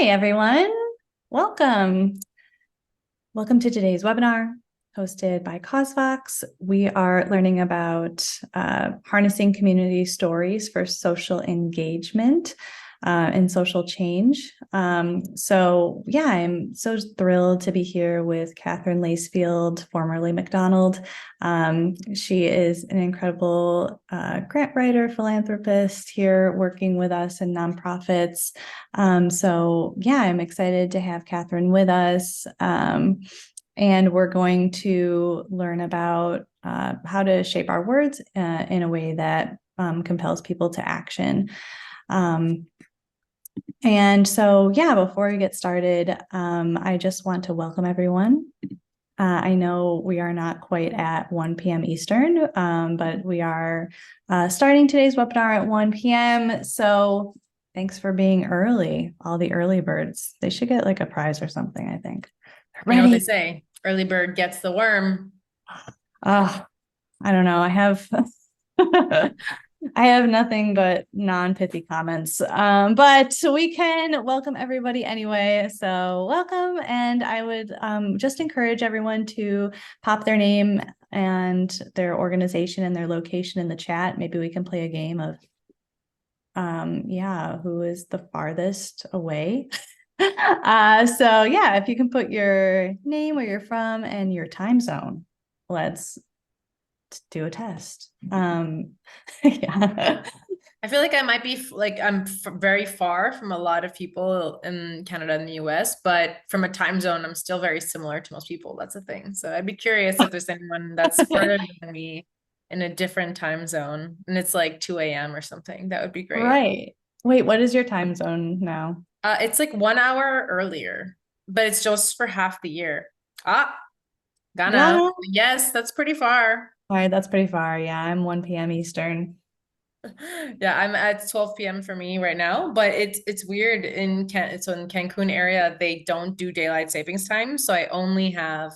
Hi, everyone. Welcome. Welcome to today's webinar hosted by CauseVox. We are learning about harnessing community stories for social engagement and social change. I'm so thrilled to be here with Catherine Lacefield, formerly McDonald. She is an incredible grant writer, philanthropist here working with us in nonprofits. I'm excited to have Catherine with us. And we're going to learn about how to shape our words in a way that compels people to action. Before we get started, I just want to welcome everyone. I know we are not quite at 1 p.m. Eastern, but we are starting today's webinar at 1 p.m. So thanks for being early, all the early birds. They should get like a prize or something, I think. You know what they say, early bird gets the worm. I don't know. I have I have nothing but non-pithy comments, but we can welcome everybody anyway. So welcome, and I would just encourage everyone to pop their name and their organization and their location in the chat. Maybe we can play a game of who is the farthest away. If you can put your name, where you're from, and your time zone, let's do a test. Yeah. I feel like I might be I'm very far from a lot of people in Canada and the US, but from a time zone, I'm still very similar to most people. That's a thing. So I'd be curious if there's anyone that's further than me in a different time zone and it's like 2 a.m. or something. That would be great. Right. Wait, what is your time zone now? It's like 1 hour earlier, but it's just for half the year. Ghana. Ghana? Yes, that's pretty far. All right, that's pretty far. Yeah, I'm 1 p.m. Eastern. Yeah, I'm at 12 p.m. for me right now, but it's weird in Cancun area, they don't do daylight savings time, so I only have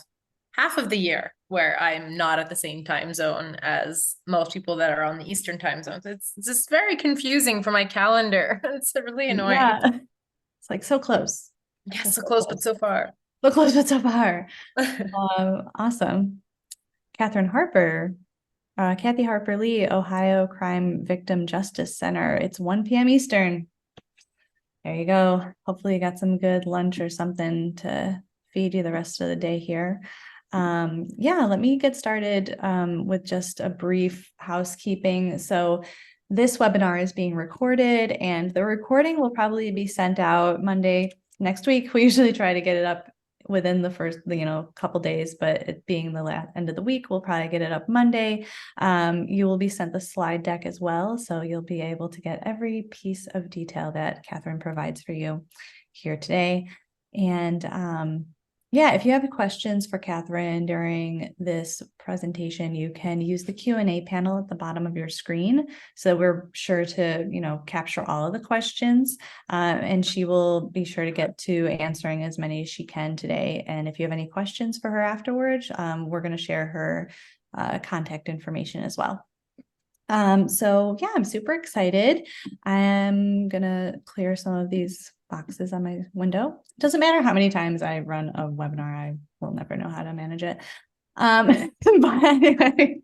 half of the year where I'm not at the same time zone as most people that are on the Eastern time zones. It's just very confusing for my calendar. It's really annoying. Yeah, it's like so close. Yes, Just so so close, but close. so far. So close, but so far. Awesome. Catherine Harper, Kathy Harper Lee, Ohio Crime Victim Justice Center. It's 1 p.m. Eastern. There you go. Hopefully you got some good lunch or something to feed you the rest of the day here. Let me get started with just a brief housekeeping. So this webinar is being recorded and the recording will probably be sent out Monday next week. We usually try to get it up within the first, couple days, but it being the last end of the week, we'll probably get it up Monday. You will be sent the slide deck as well, so you'll be able to get every piece of detail that Catherine provides for you here today. And if you have questions for Catherine during this presentation, you can use the Q&A panel at the bottom of your screen. So we're sure to, capture all of the questions, and she will be sure to get to answering as many as she can today. And if you have any questions for her afterwards, we're going to share her contact information as well. I'm super excited. I'm gonna clear some of these boxes on my window. It doesn't matter how many times I run a webinar, I will never know how to manage it. But anyway,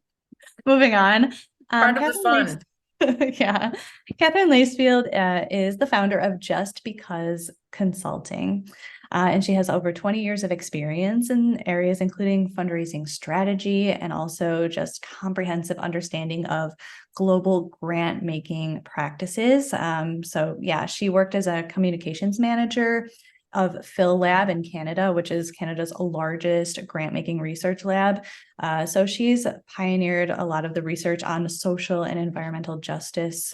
moving on. Part of the fun. Catherine Lacefield is the founder of Just Because Consulting. And she has over 20 years of experience in areas including fundraising strategy and also just comprehensive understanding of global grant making practices. She worked as a communications manager of Phil Lab in Canada, which is Canada's largest grant making research lab. So she's pioneered a lot of the research on social and environmental justice,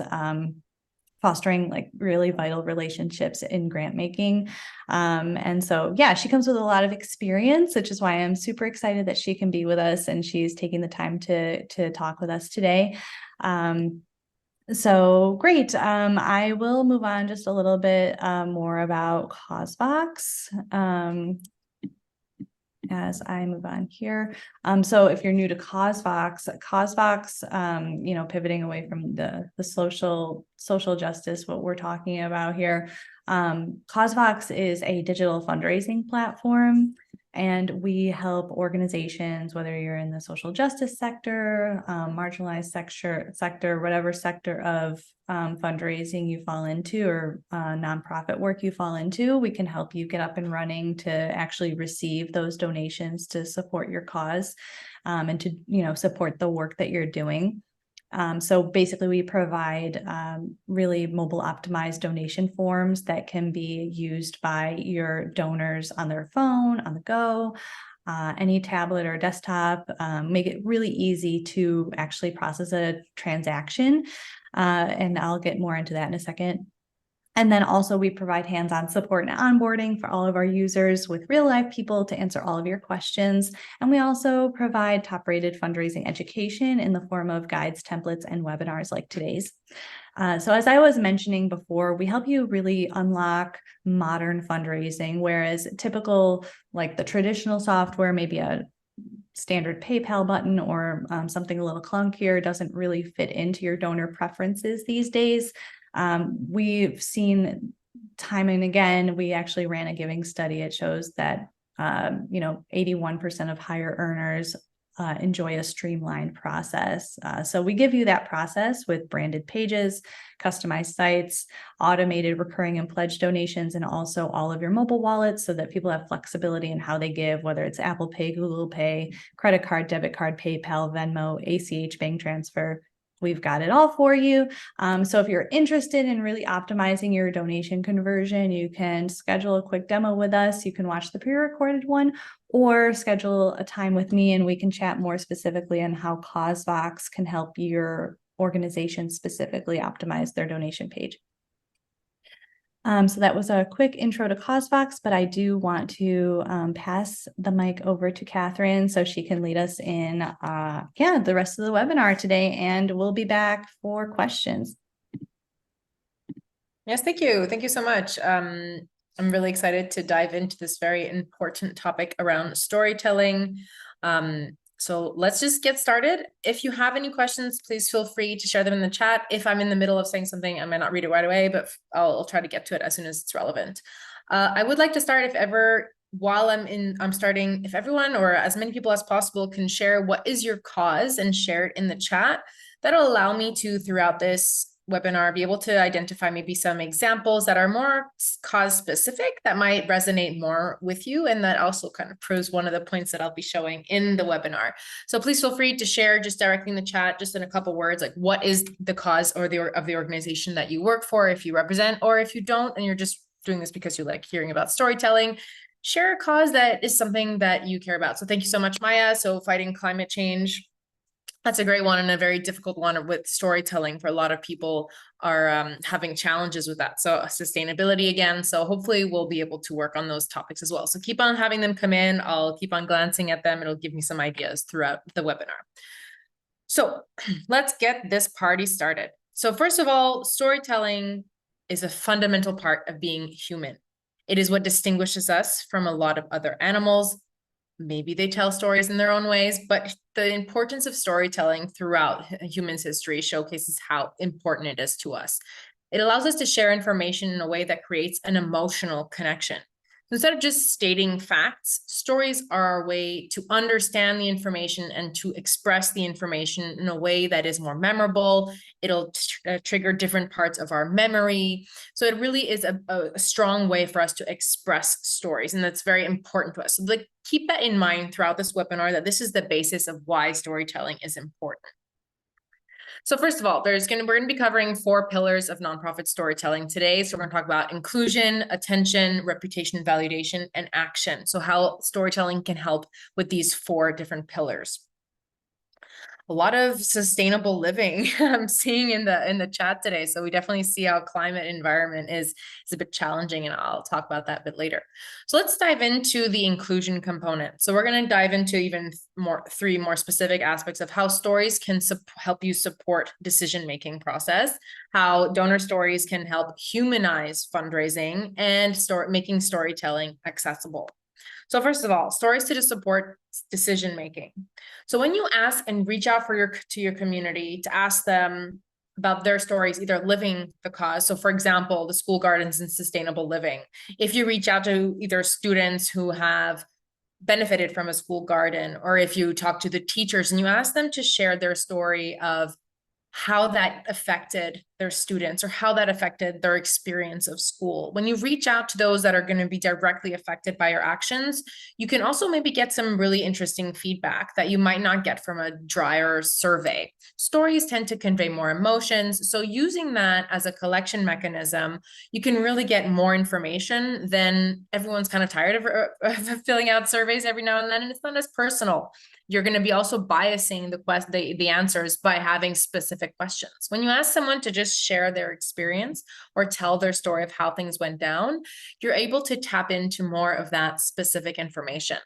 fostering like really vital relationships in grant making. She comes with a lot of experience, which is why I'm super excited that she can be with us and she's taking the time to talk with us today. Great. I will move on just a little bit more about CauseVox. as I move on here. So if you're new to CauseVox, you know, pivoting away from the social justice, what we're talking about here, CauseVox is a digital fundraising platform, and we help organizations, whether you're in the social justice sector, marginalized sector, whatever sector of fundraising you fall into, or nonprofit work you fall into, we can help you get up and running to actually receive those donations to support your cause, and to, you know, support the work that you're doing. So basically, we provide really mobile optimized donation forms that can be used by your donors on their phone, on the go, any tablet or desktop, make it really easy to actually process a transaction. And I'll get more into that in a second. And then also we provide hands-on support and onboarding for all of our users with real life people to answer all of your questions. And we also provide top-rated fundraising education in the form of guides, templates, and webinars like today's. So as I was mentioning before, we help you really unlock modern fundraising, whereas typical, like the traditional software, maybe a standard PayPal button or something a little clunkier, doesn't really fit into your donor preferences these days. We've seen time and again, we actually ran a giving study. It shows that, you know, 81% of higher earners enjoy a streamlined process. So we give you that process with branded pages, customized sites, automated recurring and pledge donations, and also all of your mobile wallets so that people have flexibility in how they give, whether it's Apple Pay, Google Pay, credit card, debit card, PayPal, Venmo, ACH, bank transfer. We've got it all for you. So if you're interested in really optimizing your donation conversion, you can schedule a quick demo with us. You can watch the pre-recorded one or schedule a time with me and we can chat more specifically on how CauseVox can help your organization specifically optimize their donation page. So that was a quick intro to CauseVox, but I do want to pass the mic over to Catherine so she can lead us in the rest of the webinar today, and we'll be back for questions. Yes, thank you. Thank you so much. I'm really excited to dive into this very important topic around storytelling. So let's just get started. If you have any questions, please feel free to share them in the chat. If I'm in the middle of saying something, I might not read it right away, but I'll try to get to it as soon as it's relevant. I would like to start, if ever, while I'm starting, if everyone or as many people as possible can share what is your cause and share it in the chat, that'll allow me to, throughout this webinar, be able to identify maybe some examples that are more cause specific that might resonate more with you, and that also kind of proves one of the points that I'll be showing in the webinar. So please feel free to share just directly in the chat, just in a couple words, like what is the cause or of the organization that you work for, if you represent, or if you don't and you're just doing this because you like hearing about storytelling, share a cause that is something that you care about. So thank you so much, Maya. So fighting climate change, that's a great one and a very difficult one with storytelling. For a lot of people are having challenges with that. So sustainability again. So hopefully we'll be able to work on those topics as well. So keep on having them come in. I'll keep on glancing at them. It'll give me some ideas throughout the webinar. So let's get this party started. So first of all, storytelling is a fundamental part of being human. It is what distinguishes us from a lot of other animals. Maybe they tell stories in their own ways, but the importance of storytelling throughout humans' history showcases how important it is to us. It allows us to share information in a way that creates an emotional connection. Instead of just stating facts, stories are a way to understand the information and to express the information in a way that is more memorable. It'll trigger different parts of our memory. So it really is a strong way for us to express stories, and that's very important to us. So keep that in mind throughout this webinar, that this is the basis of why storytelling is important. So first of all, we're going to be covering 4 pillars of nonprofit storytelling today. So we're going to talk about inclusion, attention, reputation, validation, and action. So how storytelling can help with these 4 different pillars. A lot of sustainable living I'm seeing in the chat today. So we definitely see how climate environment is a bit challenging, and I'll talk about that a bit later. So let's dive into the inclusion component. So we're going to dive into even 3 more specific aspects of how stories can help you support decision-making process, how donor stories can help humanize fundraising, and making storytelling accessible. So first of all, stories to support decision making. So when you ask and reach out to your community to ask them about their stories, either living the cause. So for example, the school gardens and sustainable living. If you reach out to either students who have benefited from a school garden, or if you talk to the teachers and you ask them to share their story of how that affected their students or how that affected their experience of school. When you reach out to those that are going to be directly affected by your actions, you can also maybe get some really interesting feedback that you might not get from a drier survey. Stories tend to convey more emotions. So using that as a collection mechanism, you can really get more information than everyone's kind of tired of filling out surveys every now and then. And it's not as personal. You're going to be also biasing the answers by having specific questions. When you ask someone to just share their experience or tell their story of how things went down, you're able to tap into more of that specific information.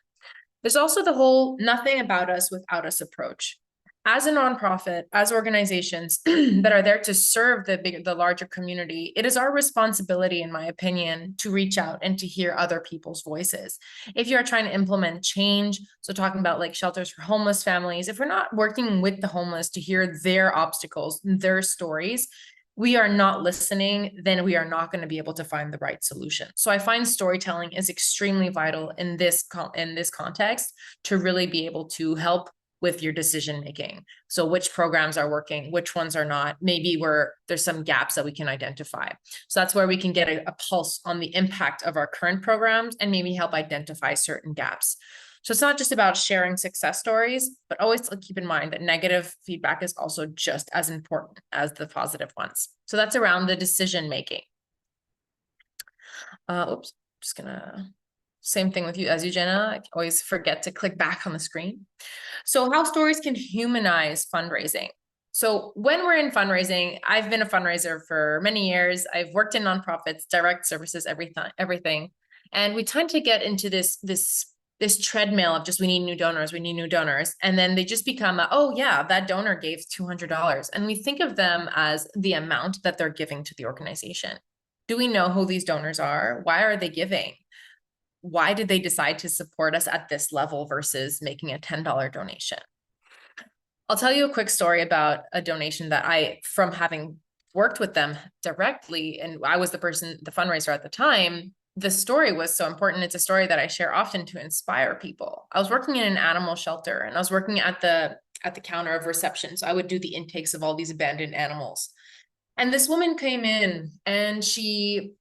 There's also the whole nothing about us without us approach. As a nonprofit, as organizations that are there to serve the larger community, it is our responsibility, in my opinion, to reach out and to hear other people's voices. If you're trying to implement change, so talking about like shelters for homeless families, if we're not working with the homeless to hear their obstacles, their stories, we are not listening, then we are not going to be able to find the right solution. So I find storytelling is extremely vital in this context to really be able to help with your decision making. So which programs are working, which ones are not, maybe where there's some gaps that we can identify. So that's where we can get a pulse on the impact of our current programs and maybe help identify certain gaps. So it's not just about sharing success stories, but always keep in mind that negative feedback is also just as important as the positive ones. So that's around the decision making. Oops, just gonna, same thing with you as you, Jenna. I always forget to click back on the screen. So how stories can humanize fundraising. So when we're in fundraising, I've been a fundraiser for many years. I've worked in nonprofits, direct services, everything. And we tend to get into this treadmill of just, we need new donors, we need new donors. And then they just become, oh yeah, that donor gave $200. And we think of them as the amount that they're giving to the organization. Do we know who these donors are? Why are they giving? Why did they decide to support us at this level versus making a $10 donation? I'll tell you a quick story about a donation that from having worked with them directly, and I was the fundraiser at the time, the story was so important. It's a story that I share often to inspire people. I was working in an animal shelter and I was working at the counter of reception. So I would do the intakes of all these abandoned animals. And this woman came in and she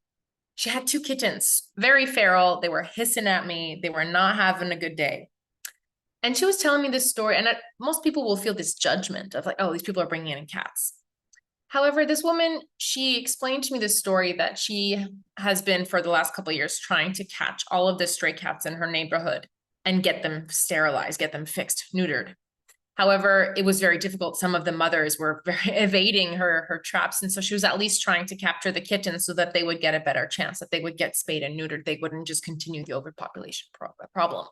had two kittens, very feral. They were hissing at me. They were not having a good day. And she was telling me this story. And most people will feel this judgment of like, oh, these people are bringing in cats. However, this woman, she explained to me this story that she has been for the last couple of years trying to catch all of the stray cats in her neighborhood and get them sterilized, get them fixed, neutered. However, it was very difficult. Some of the mothers were evading her traps. And so she was at least trying to capture the kittens so that they would get a better chance, that they would get spayed and neutered. They wouldn't just continue the overpopulation problem.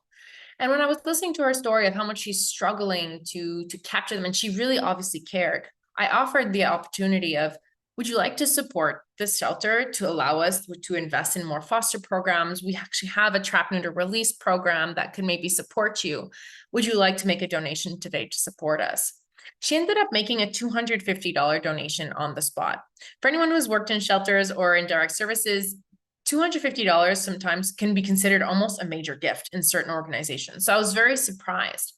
And when I was listening to her story of how much she's struggling to capture them, and she really obviously cared, I offered the opportunity of, would you like to support this shelter to allow us to invest in more foster programs? We actually have a trap, neuter, release program that could maybe support you. Would you like to make a donation today to support us? She ended up making a $250 donation on the spot. For anyone who's worked in shelters or in direct services, $250 sometimes can be considered almost a major gift in certain organizations. So I was very surprised.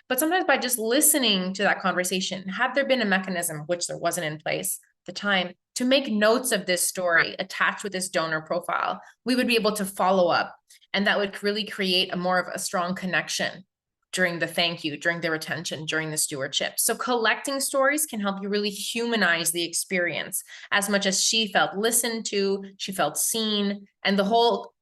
But sometimes by just listening to that conversation, had there been a mechanism, which there wasn't in place at the time, to make notes of this story attached with this donor profile, we would be able to follow up. And that would really create more of a strong connection during the thank you, during the retention, during the stewardship. So collecting stories can help you really humanize the experience as much as she felt listened to, she felt seen, and the whole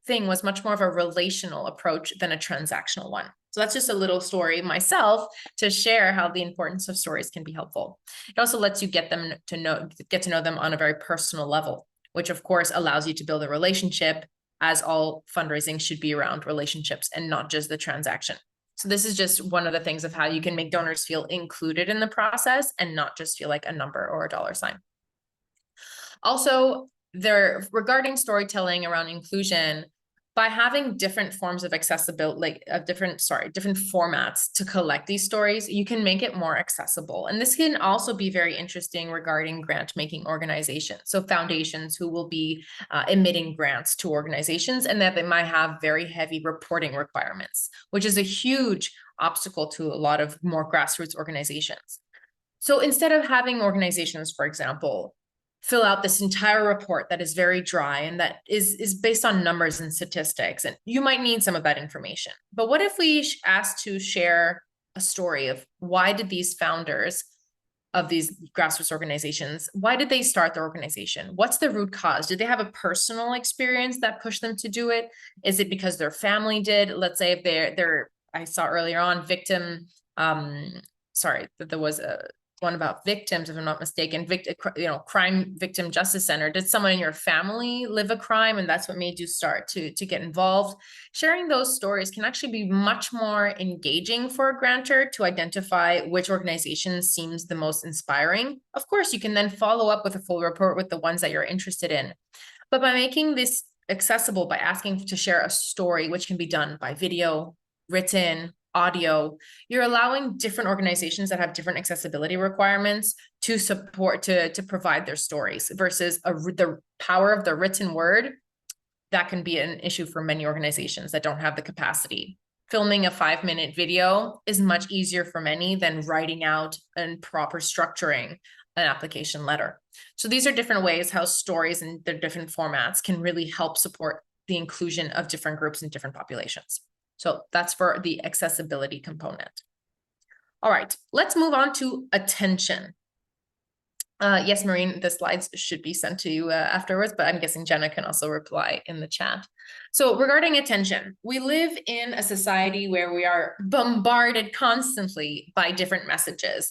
thing was much more of a relational approach than a transactional one. So that's just a little story myself to share how the importance of stories can be helpful. It also lets you get to know them on a very personal level, which of course allows you to build a relationship, as all fundraising should be around relationships and not just the transaction. So this is just one of the things of how you can make donors feel included in the process and not just feel like a number or a dollar sign. Also, regarding storytelling around inclusion, By having different forms of accessibility, like different formats to collect these stories, you can make it more accessible. And this can also be very interesting regarding grant making organizations. So foundations who will be emitting grants to organizations, and that they might have very heavy reporting requirements, which is a huge obstacle to a lot of more grassroots organizations. So instead of having organizations, for example, fill out this entire report that is very dry and that is based on numbers and statistics, and you might need some of that information. But what if we asked to share a story of why did these founders of these grassroots organizations, why did they start their organization? What's the root cause? Did they have a personal experience that pushed them to do it? Is it because their family did? Let's say if they're I saw earlier on victim, sorry, that there was a one about victims, if I'm not mistaken, crime victim justice center. Did someone in your family live a crime and that's what made you start to get involved? Sharing those stories can actually be much more engaging for a grantor to identify which organization seems the most inspiring. Of course, you can then follow up with a full report with the ones that you're interested in. But by making this accessible, by asking to share a story, which can be done by video, written, audio, you're allowing different organizations that have different accessibility requirements to support, to provide their stories versus the power of the written word. That can be an issue for many organizations that don't have the capacity. Filming a 5-minute video is much easier for many than writing out and proper structuring an application letter. So these are different ways how stories and their different formats can really help support the inclusion of different groups and different populations. So that's for the accessibility component. All right, let's move on to attention. Yes, Maureen, the slides should be sent to you afterwards, but I'm guessing Jenna can also reply in the chat. So regarding attention, we live in a society where we are bombarded constantly by different messages.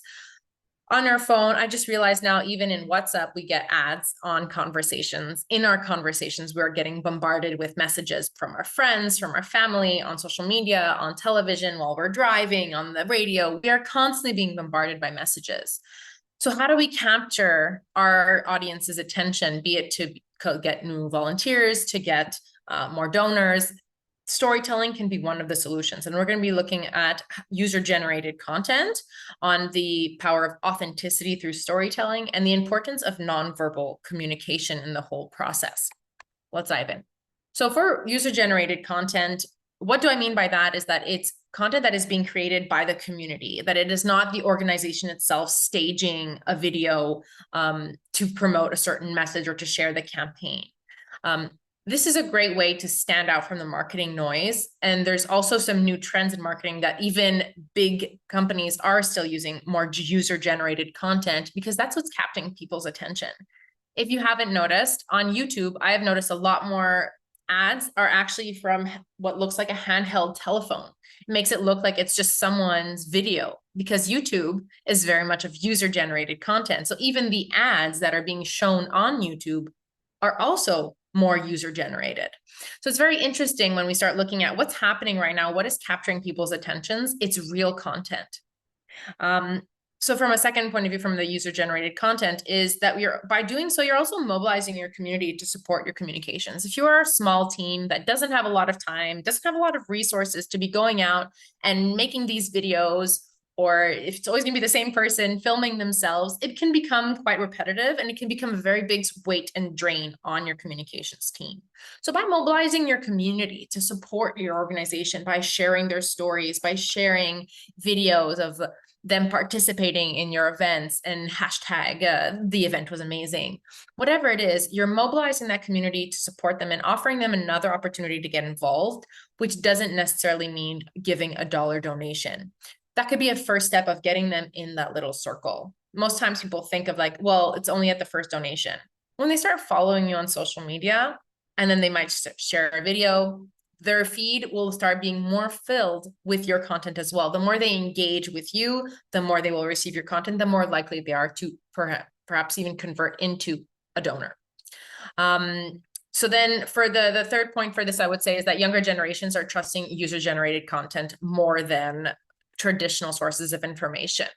On our phone, I just realized now, even in WhatsApp, we get ads on conversations. In our conversations, we're getting bombarded with messages from our friends, from our family, on social media, on television, while we're driving, on the radio. We are constantly being bombarded by messages. So how do we capture our audience's attention, be it to get new volunteers, to get more donors? Storytelling can be one of the solutions. And we're going to be looking at user-generated content, on the power of authenticity through storytelling, and the importance of nonverbal communication in the whole process. Let's dive in. So for user-generated content, what do I mean by that is that it's content that is being created by the community, that it is not the organization itself staging a video to promote a certain message or to share the campaign. This is a great way to stand out from the marketing noise. And there's also some new trends in marketing that even big companies are still using more user-generated content, because that's what's capturing people's attention. If you haven't noticed, on YouTube, I have noticed a lot more ads are actually from what looks like a handheld telephone. It makes it look like it's just someone's video, because YouTube is very much of user-generated content. So even the ads that are being shown on YouTube are also more user-generated. So it's very interesting when we start looking at what's happening right now, what is capturing people's attentions. It's real content. So from a second point of view, from the user-generated content, is that by doing so, you're also mobilizing your community to support your communications. If you are a small team that doesn't have a lot of time, doesn't have a lot of resources to be going out and making these videos, or if it's always going to be the same person filming themselves, it can become quite repetitive, and it can become a very big weight and drain on your communications team. So by mobilizing your community to support your organization, by sharing their stories, by sharing videos of them participating in your events and hashtag the event was amazing, whatever it is, you're mobilizing that community to support them and offering them another opportunity to get involved, which doesn't necessarily mean giving a dollar donation. That could be a first step of getting them in that little circle. Most times people think of like, well, it's only at the first donation. When they start following you on social media, and then they might share a video, their feed will start being more filled with your content as well. The more they engage with you, the more they will receive your content, the more likely they are to perhaps even convert into a donor. So then for the third point for this, I would say, is that younger generations are trusting user-generated content more than traditional sources of information.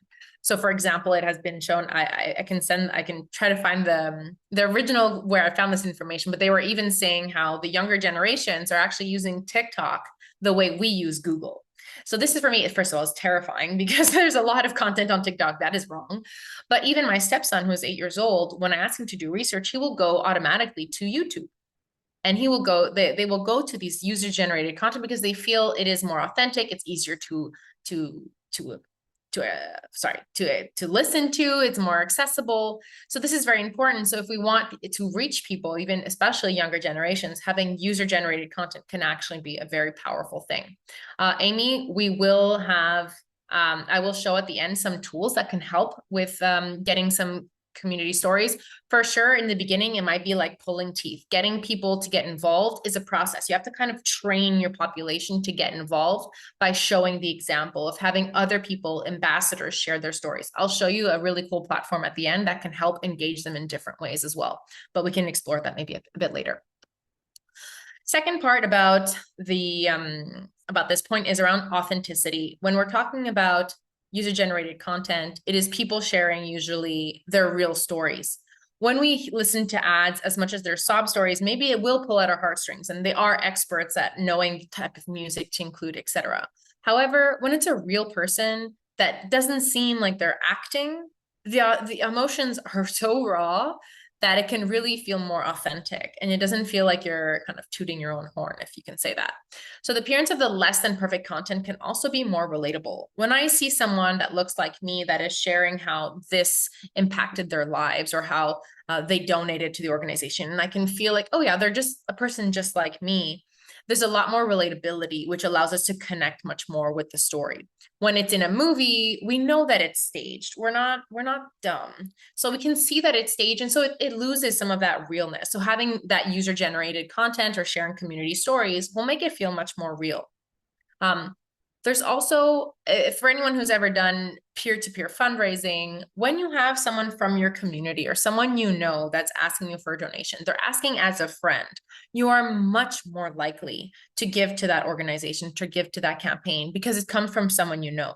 So for example, it has been shown, I can try to find the original where I found this information, but they were even saying how the younger generations are actually using TikTok the way we use Google. So this is for me, first of all, it's terrifying because there's a lot of content on TikTok that is wrong. But even my stepson, who is 8 years old, when I ask him to do research, he will go automatically to YouTube. And he will go, they will go to these user generated content because they feel it is more authentic. It's easier to to listen to. It's more accessible. So this is very important. So if we want to reach people, even especially younger generations, having user generated content can actually be a very powerful thing. Amy, we will have I will show at the end some tools that can help with getting some community stories. For sure, in the beginning, it might be like pulling teeth. Getting people to get involved is a process. You have to kind of train your population to get involved by showing the example of having other people, ambassadors, share their stories. I'll show you a really cool platform at the end that can help engage them in different ways as well, but we can explore that maybe a bit later. Second part about this point is around authenticity. When we're talking about user-generated content, it is people sharing usually their real stories. When we listen to ads, as much as they're sob stories, maybe it will pull at our heartstrings, and they are experts at knowing the type of music to include, etc. However, when it's a real person that doesn't seem like they're acting, the emotions are so raw that it can really feel more authentic, and it doesn't feel like you're kind of tooting your own horn, if you can say that. So the appearance of the less than perfect content can also be more relatable. When I see someone that looks like me that is sharing how this impacted their lives or how they donated to the organization, and I can feel like, oh yeah, they're just a person just like me, there's a lot more relatability, which allows us to connect much more with the story. When it's in a movie, we know that it's staged. We're not dumb. So we can see that it's staged. And so it loses some of that realness. So having that user generated content or sharing community stories will make it feel much more real. There's also, for anyone who's ever done peer-to-peer fundraising, when you have someone from your community or someone you know that's asking you for a donation, they're asking as a friend, you are much more likely to give to that organization, to give to that campaign, because it comes from someone you know.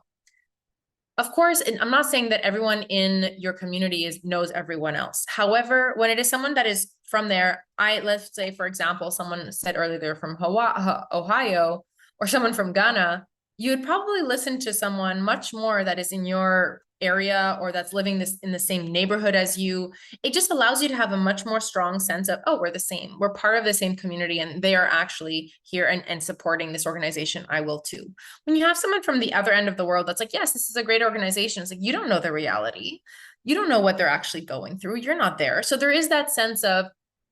Of course, and I'm not saying that everyone in your community knows everyone else. However, when it is someone that is from there, let's say, for example, someone said earlier they're from Hawaii, Ohio, or someone from Ghana, you would probably listen to someone much more that is in your area or that's living in the same neighborhood as you. It just allows you to have a much more strong sense of, oh, we're the same. We're part of the same community, and they are actually here and supporting this organization. I will too. When you have someone from the other end of the world that's like, yes, this is a great organization, it's like, you don't know the reality. You don't know what they're actually going through. You're not there. So there is that sense of,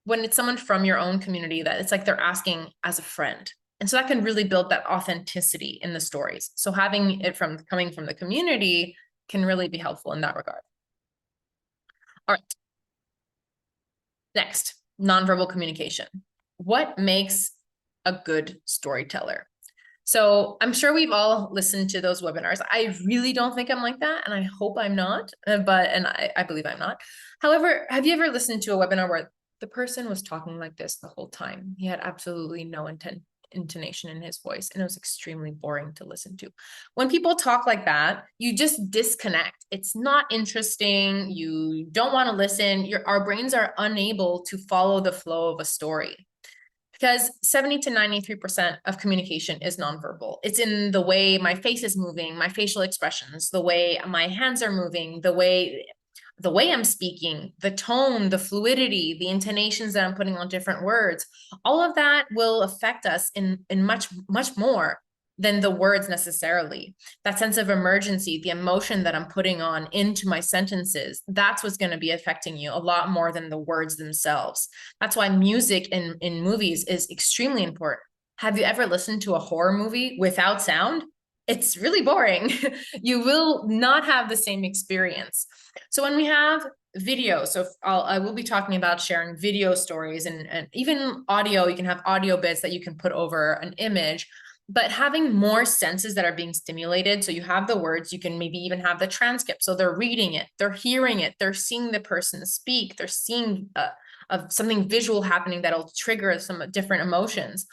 when it's someone from your own community, that it's like they're asking as a friend. And so that can really build that authenticity in the stories. So having it coming from the community can really be helpful in that regard. All right. Next, nonverbal communication. What makes a good storyteller? So I'm sure we've all listened to those webinars. I really don't think I'm like that, and I hope I'm not, and I believe I'm not. However, have you ever listened to a webinar where the person was talking like this the whole time? He had absolutely no intonation in his voice, and it was extremely boring to listen to. When people talk like that, you just disconnect. It's not interesting. You don't want to listen. Our brains are unable to follow the flow of a story, because 70 to 93% of communication is nonverbal. It's in the way my face is moving, my facial expressions, the way my hands are moving, the way I'm speaking, the tone, the fluidity, the intonations that I'm putting on different words. All of that will affect us in much, much more than the words necessarily. That sense of emergency, the emotion that I'm putting on into my sentences, that's what's going to be affecting you a lot more than the words themselves. That's why music in movies is extremely important. Have you ever listened to a horror movie without sound? It's really boring. You will not have the same experience. So when we have video, so I will be talking about sharing video stories and even audio. You can have audio bits that you can put over an image, but having more senses that are being stimulated. So you have the words, you can maybe even have the transcript. So they're reading it, they're hearing it, they're seeing the person speak, they're seeing something visual happening that'll trigger some different emotions.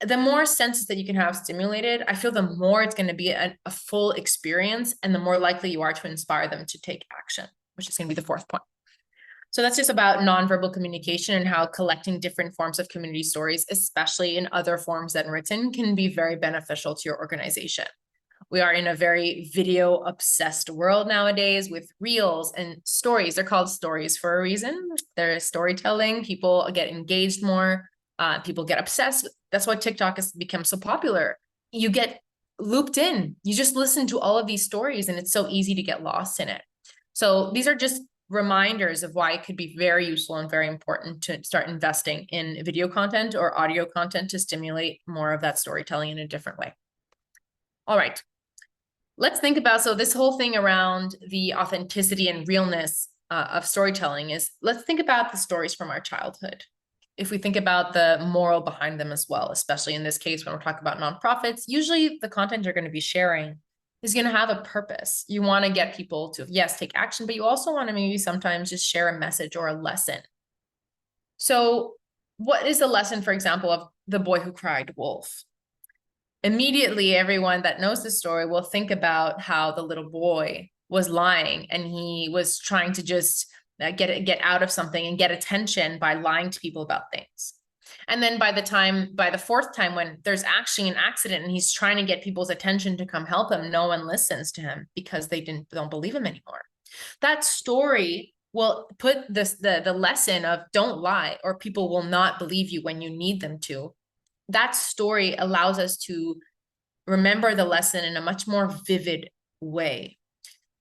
the more senses that you can have stimulated, I feel the more it's going to be a full experience, and the more likely you are to inspire them to take action, which is going to be the fourth point. So that's just about nonverbal communication and how collecting different forms of community stories, especially in other forms than written, can be very beneficial to your organization. We are in a very video obsessed world nowadays with reels and stories. They're called stories for a reason. They're storytelling. People get engaged more. People get obsessed. That's why TikTok has become so popular. You get looped in. You just listen to all of these stories, and it's so easy to get lost in it. So these are just reminders of why it could be very useful and very important to start investing in video content or audio content to stimulate more of that storytelling in a different way. All right. Let's think about, so this whole thing around the authenticity and realness of storytelling is, let's think about the stories from our childhood. If we think about the moral behind them as well, especially in this case, when we're talking about nonprofits, usually the content you're going to be sharing is going to have a purpose. You want to get people to, yes, take action, but you also want to maybe sometimes just share a message or a lesson. So what is the lesson, for example, of The Boy Who Cried Wolf? Immediately, everyone that knows the story will think about how the little boy was lying, and he was trying to just get out of something and get attention by lying to people about things. And then by the fourth time, when there's actually an accident and he's trying to get people's attention to come help him, no one listens to him because they don't believe him anymore. That story will put the lesson of don't lie, or people will not believe you when you need them to. That story allows us to remember the lesson in a much more vivid way.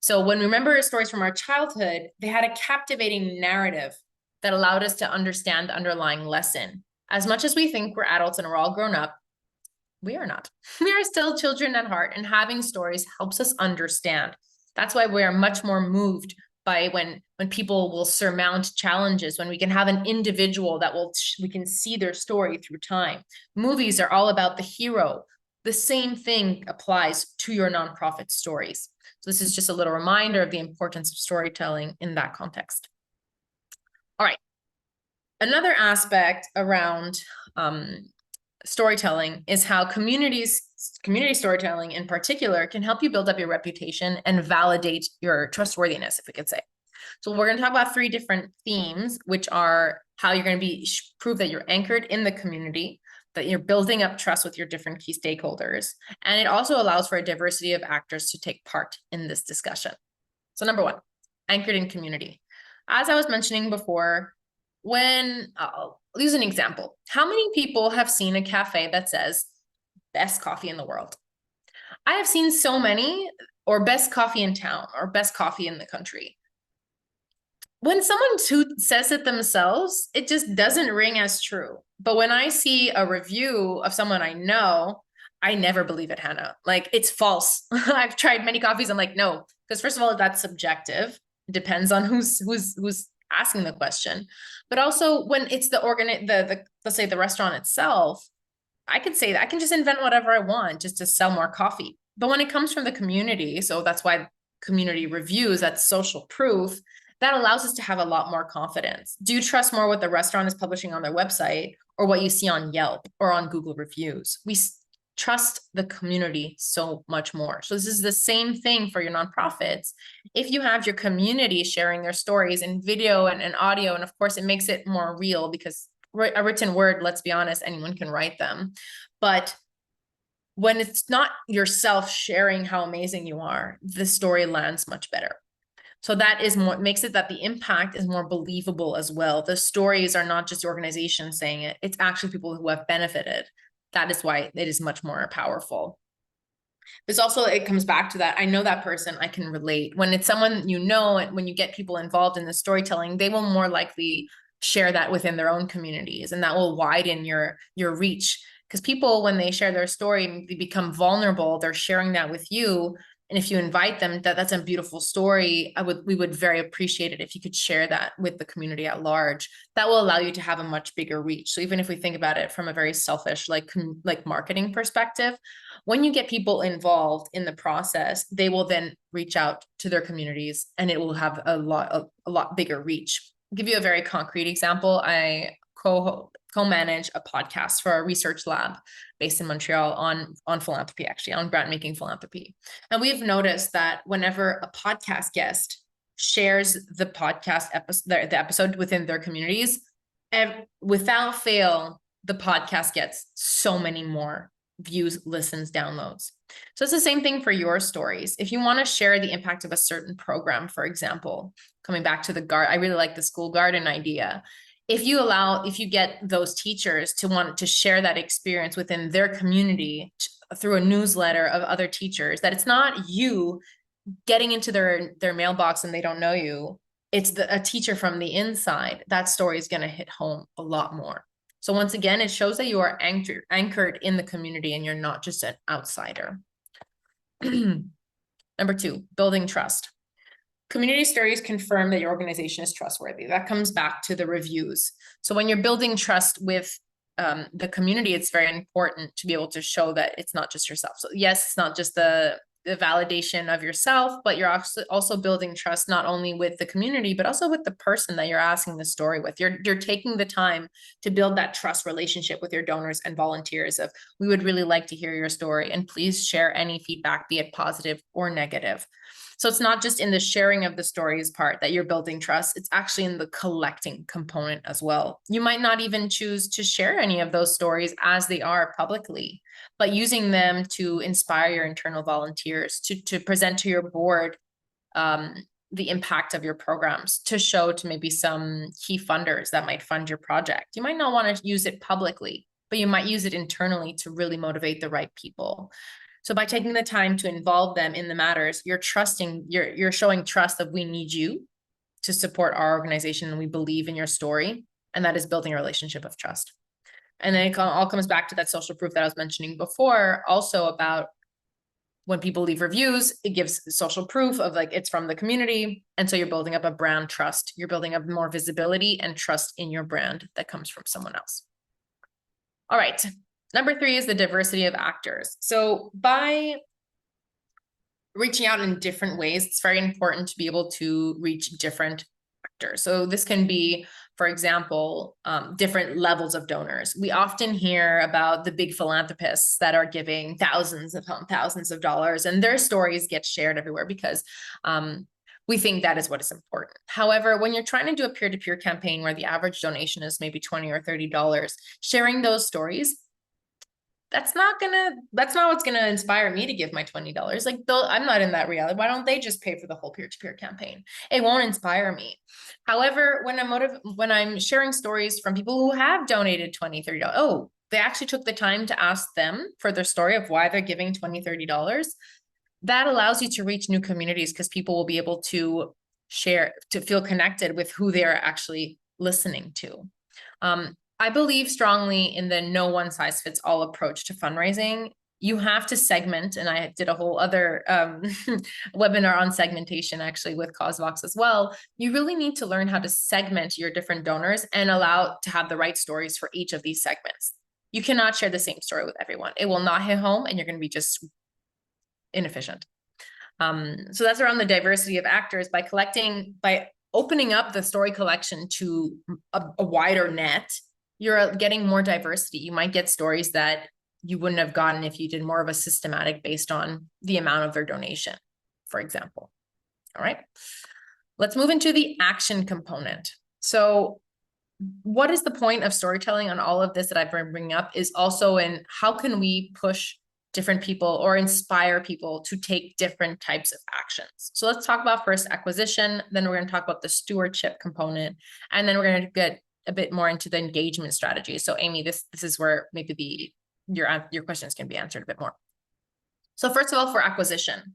So when we remember stories from our childhood, they had a captivating narrative that allowed us to understand the underlying lesson. As much as we think we're adults and we're all grown up, we are not. We are still children at heart, and having stories helps us understand. That's why we are much more moved by when people will surmount challenges, when we can have an individual that we can see their story through time. Movies are all about the hero. The same thing applies to your nonprofit stories. So this is just a little reminder of the importance of storytelling in that context. All right. Another aspect around storytelling is how community storytelling in particular can help you build up your reputation and validate your trustworthiness, if we could say. So we're going to talk about 3 different themes, which are how you're going to prove that you're anchored in the community, that you're building up trust with your different key stakeholders. And it also allows for a diversity of actors to take part in this discussion. So number 1, anchored in community. As I was mentioning before, when I'll use an example. How many people have seen a cafe that says best coffee in the world? I have seen so many, or best coffee in town, or best coffee in the country. When someone says it themselves, it just doesn't ring as true. But when I see a review of someone I know, I never believe it, Hannah. Like, it's false. I've tried many coffees. I'm like, no, because first of all, that's subjective. It depends on who's asking the question. But also when it's let's say the restaurant itself, I could say that I can just invent whatever I want just to sell more coffee. But when it comes from the community, so that's why community reviews, that's social proof, that allows us to have a lot more confidence. Do you trust more what the restaurant is publishing on their website or what you see on Yelp or on Google reviews? We trust the community so much more. So this is the same thing for your nonprofits. If you have your community sharing their stories in video and audio, and of course it makes it more real, because a written word, let's be honest, anyone can write them. But when it's not yourself sharing how amazing you are, the story lands much better. So that is more, makes it that the impact is more believable as well. The stories are not just the organization saying it, it's actually people who have benefited. That is why it is much more powerful. This also, it comes back to that, I know that person, I can relate. When it's someone you know, and when you get people involved in the storytelling, they will more likely share that within their own communities, and that will widen your reach. Because people, when they share their story, they become vulnerable, they're sharing that with you. And if you invite them, that's a beautiful story. We would very appreciate it if you could share that with the community at large. That will allow you to have a much bigger reach. So even if we think about it from a very selfish, like marketing perspective, when you get people involved in the process, they will then reach out to their communities, and it will have a lot bigger reach. I'll give you a very concrete example. I co-manage a podcast for a research lab based in Montreal on philanthropy, actually, on grant making philanthropy. And we've noticed that whenever a podcast guest shares the podcast episode, the episode within their communities, and without fail, the podcast gets so many more views, listens, downloads. So it's the same thing for your stories. If you want to share the impact of a certain program, for example, coming back to the garden, I really like the school garden idea. If you get those teachers to want to share that experience within their community through a newsletter of other teachers, that it's not you getting into their mailbox and they don't know you, it's a teacher from the inside, that story is going to hit home a lot more. So once again, it shows that you are anchored in the community and you're not just an outsider. Number 2, building trust. Community stories confirm that your organization is trustworthy. That comes back to the reviews. So when you're building trust with the community, it's very important to be able to show that it's not just yourself. So yes, it's not just the validation of yourself, but you're also building trust not only with the community, but also with the person that you're asking the story with. You're taking the time to build that trust relationship with your donors and volunteers of, we would really like to hear your story and please share any feedback, be it positive or negative. So it's not just in the sharing of the stories part that you're building trust, it's actually in the collecting component as well. You might not even choose to share any of those stories as they are publicly, but using them to inspire your internal volunteers, to present to your board the impact of your programs, to show to maybe some key funders that might fund your project. You might not want to use it publicly, but you might use it internally to really motivate the right people. So by taking the time to involve them in the matters, you're showing trust that we need you to support our organization and we believe in your story. And that is building a relationship of trust. And then it all comes back to that social proof that I was mentioning before, also about when people leave reviews, it gives social proof of like, it's from the community. And so you're building up a brand trust. You're building up more visibility and trust in your brand that comes from someone else. All right. Number 3 is the diversity of actors. So by reaching out in different ways, it's very important to be able to reach different actors. So this can be, for example, different levels of donors. We often hear about the big philanthropists that are giving thousands of dollars, and their stories get shared everywhere because we think that is what is important. However, when you're trying to do a peer-to-peer campaign where the average donation is maybe $20 or $30, sharing those stories, that's not what's gonna inspire me to give my $20. Like, I'm not in that reality. Why don't they just pay for the whole peer-to-peer campaign? It won't inspire me. However, when I'm sharing stories from people who have donated $20, $30, oh, they actually took the time to ask them for their story of why they're giving $20, $30. That allows you to reach new communities because people will be able to share, to feel connected with who they're actually listening to. I believe strongly in the no one size fits all approach to fundraising. You have to segment, and I did a whole other webinar on segmentation actually with CauseVox as well. You really need to learn how to segment your different donors and allow to have the right stories for each of these segments. You cannot share the same story with everyone. It will not hit home and you're going to be just inefficient. So that's around the diversity of actors. By opening up the story collection to a wider net, you're getting more diversity. You might get stories that you wouldn't have gotten if you did more of a systematic based on the amount of their donation, for example. All right, let's move into the action component. So what is the point of storytelling on all of this that I've been bringing up is also in how can we push different people or inspire people to take different types of actions. So let's talk about first acquisition, then we're going to talk about the stewardship component, and then we're going to get a bit more into the engagement strategy. So Amy, this is where maybe your questions can be answered a bit more. So first of all, for acquisition,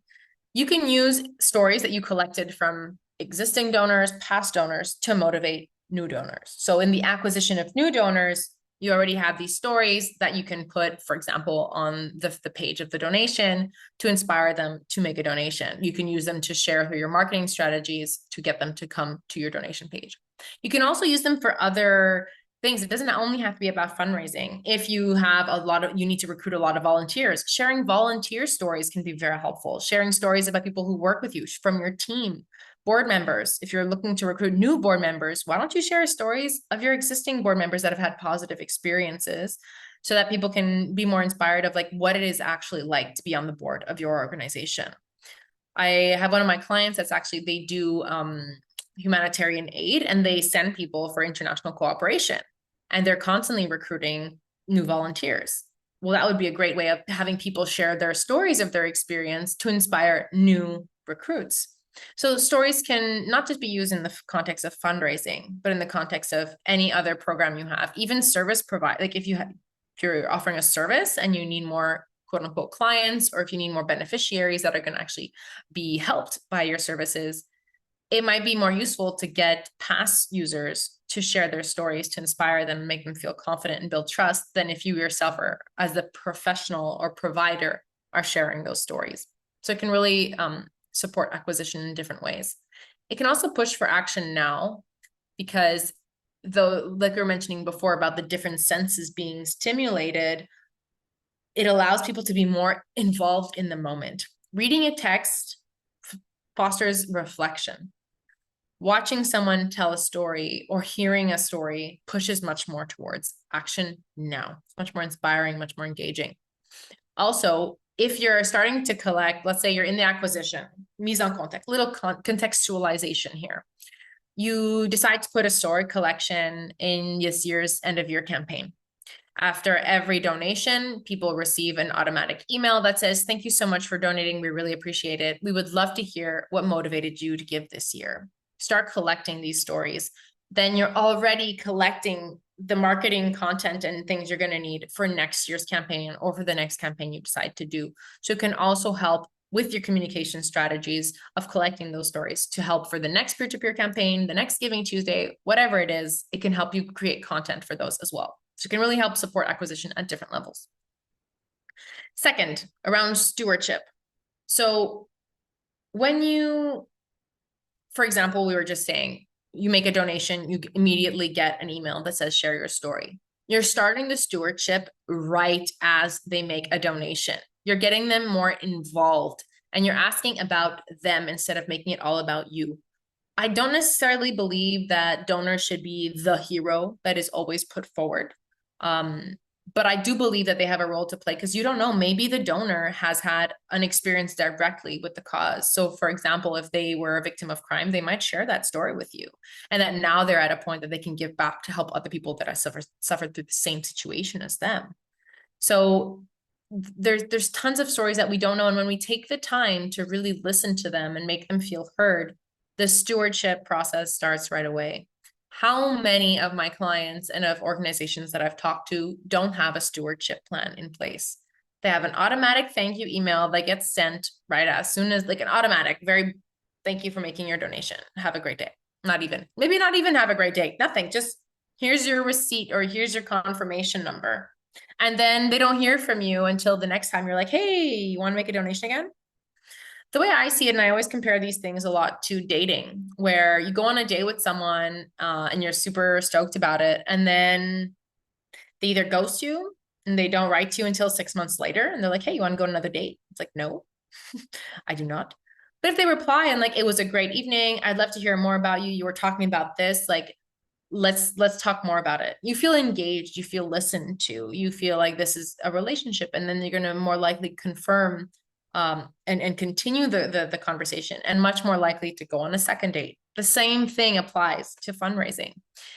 you can use stories that you collected from existing donors, past donors to motivate new donors. So in the acquisition of new donors, you already have these stories that you can put, for example, on the page of the donation to inspire them to make a donation. You can use them to share through your marketing strategies to get them to come to your donation page. You can also use them for other things. It doesn't only have to be about fundraising. If you have you need to recruit a lot of volunteers, sharing volunteer stories can be very helpful. Sharing stories about people who work with you from your team Board members, if you're looking to recruit new board members, why don't you share stories of your existing board members that have had positive experiences so that people can be more inspired of like what it is actually like to be on the board of your organization. I have one of my clients that's actually, they do humanitarian aid and they send people for international cooperation and they're constantly recruiting new volunteers. Well, that would be a great way of having people share their stories of their experience to inspire new recruits. So stories can not just be used in the context of fundraising, but in the context of any other program you have, even service provide. Like if you're offering a service and you need more quote unquote clients, or if you need more beneficiaries that are going to actually be helped by your services, it might be more useful to get past users to share their stories to inspire them and make them feel confident and build trust than if you yourself are as the professional or provider are sharing those stories. So it can really support acquisition in different ways. It can also push for action now because though, like we were mentioning before about the different senses being stimulated, it allows people to be more involved in the moment. Reading a text fosters reflection. Watching someone tell a story or hearing a story pushes much more towards action now. It's much more inspiring, much more engaging. Also, if you're starting to collect, let's say you're in the acquisition, mise en context, little contextualization here. You decide to put a story collection in this year's end of year campaign. After every donation, people receive an automatic email that says, thank you so much for donating. We really appreciate it. We would love to hear what motivated you to give this year. Start collecting these stories. Then you're already collecting the marketing content and things you're going to need for next year's campaign or for the next campaign you decide to do. So it can also help with your communication strategies of collecting those stories to help for the next peer-to-peer campaign, the next Giving Tuesday, whatever it is, it can help you create content for those as well. So it can really help support acquisition at different levels. Second, around stewardship. So when you, for example, we were just saying, you make a donation, you immediately get an email that says, share your story. You're starting the stewardship right as they make a donation. You're getting them more involved and you're asking about them instead of making it all about you. I don't necessarily believe that donors should be the hero that is always put forward. But I do believe that they have a role to play because you don't know, maybe the donor has had an experience directly with the cause. So for example, if they were a victim of crime, they might share that story with you. And that now they're at a point that they can give back to help other people that have suffered through the same situation as them. So there's tons of stories that we don't know. And when we take the time to really listen to them and make them feel heard, the stewardship process starts right away. How many of my clients and of organizations that I've talked to don't have a stewardship plan in place? They have an automatic thank you email that gets sent right as soon as, like an automatic, very thank you for making your donation. Have a great day. Maybe not even have a great day. Nothing. Just here's your receipt or here's your confirmation number. And then they don't hear from you until the next time you're like, hey, you want to make a donation again? The way I see it, and I always compare these things a lot to dating, where you go on a date with someone and you're super stoked about it, and then they either ghost you and they don't write to you until 6 months later, and they're like, hey, you want to go on another date? It's like, no, I do not. But if they reply and like, it was a great evening, I'd love to hear more about you. You were talking about this, like, let's talk more about it. You feel engaged, you feel listened to, you feel like this is a relationship, and then you're going to more likely confirm and continue the conversation, and much more likely to go on a second date. The same thing applies to fundraising.